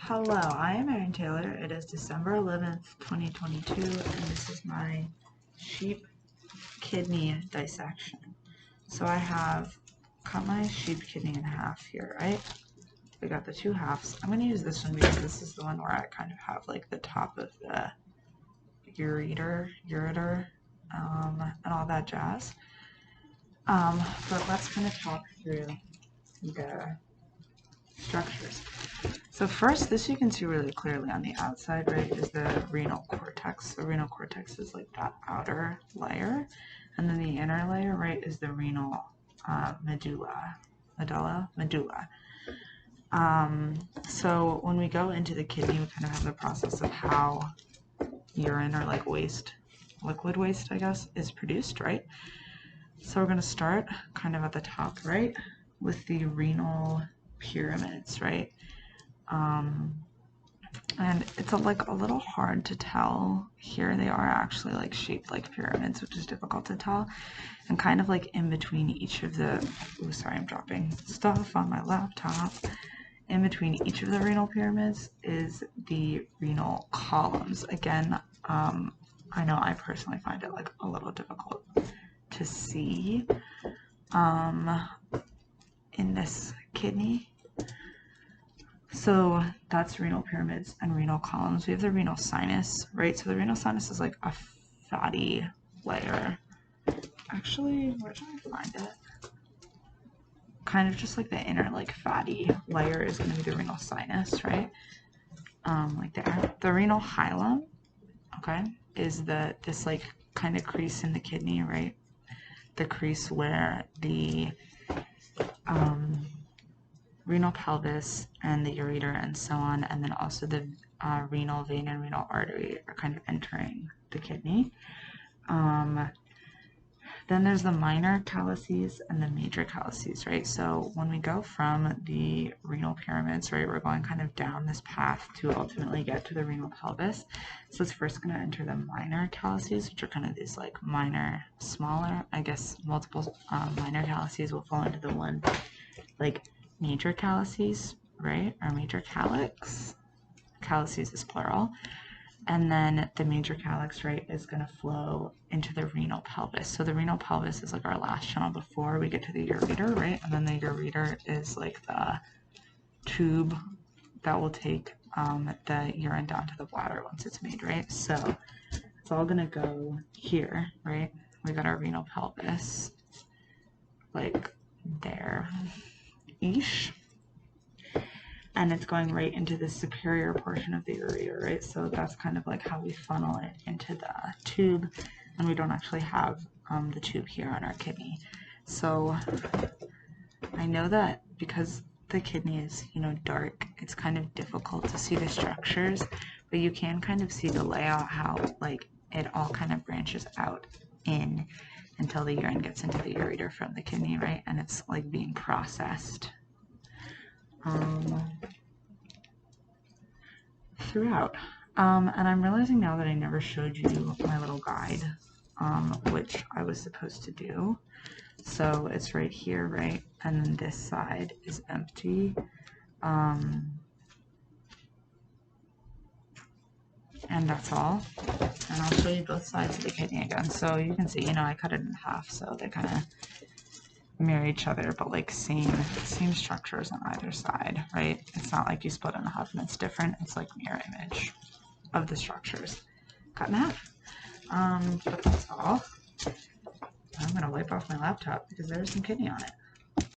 Hello, I am Erin Taylor. It is December 11th, 2022, and this is my sheep kidney dissection. So I have cut my sheep kidney in half here, right? We got the two halves. I'm going to use this one because this is the one where I kind of have like the top of the ureter, and all that jazz. But let's kind of talk through the structures. So first, this you can see really clearly on the outside, right, is the renal cortex. The renal cortex is like that outer layer, and then the inner layer, right, is the renal medulla. So when we go into the kidney, we kind of have the process of how urine or like waste, liquid waste, I guess, is produced, right? So we're going to start kind of at the top, right, with the renal pyramids, right? And it's a little hard to tell here. They are actually like shaped like pyramids, which is difficult to tell. And kind of like in between each of the, oh, sorry, I'm dropping stuff on my laptop. In between each of the renal pyramids is the renal columns. Again, I know I personally find it like a little difficult to see in this kidney. So that's renal pyramids and renal columns. We have the renal sinus, right? So the renal sinus is like a fatty layer. Actually, where did I find it? Kind of just like the inner like fatty layer is going to be the renal sinus, right? Like there. The renal hilum, okay, is this like kind of crease in the kidney, right? The crease where the renal pelvis and the ureter and so on, and then also the renal vein and renal artery are kind of entering the kidney. Then there's the minor calyces and the major calyces, right? So when we go from the renal pyramids, right, we're going kind of down this path to ultimately get to the renal pelvis. So it's first going to enter the minor calyces, which are kind of these like minor, smaller, I guess multiple minor calyces will fall into the one like major calyces, right? Or major calyx. Calyces is plural. And then the major calyx, right, is going to flow into the renal pelvis. So the renal pelvis is like our last channel before we get to the ureter, right? And then the ureter is like the tube that will take the urine down to the bladder once it's made, right? So it's all going to go here, right? We got our renal pelvis like there-ish. And it's going right into the superior portion of the ureter, right? So that's kind of like how we funnel it into the tube, and we don't actually have the tube here on our kidney. So I know that because the kidney is, you know, dark, it's kind of difficult to see the structures, but you can kind of see the layout, how like it all kind of branches out in until the urine gets into the ureter from the kidney, right? And it's like being processed throughout. And I'm realizing now that I never showed you my little guide, which I was supposed to do. So it's right here, right? And then this side is empty. And that's all. And I'll show you both sides of the kidney again. So you can see, you know, I cut it in half, so they kind of mirror each other, but like same structures on either side, right? It's not like you split it in half and it's different. It's like mirror image of the structures cut in half. But that's all. I'm gonna wipe off my laptop because there's some kidney on it.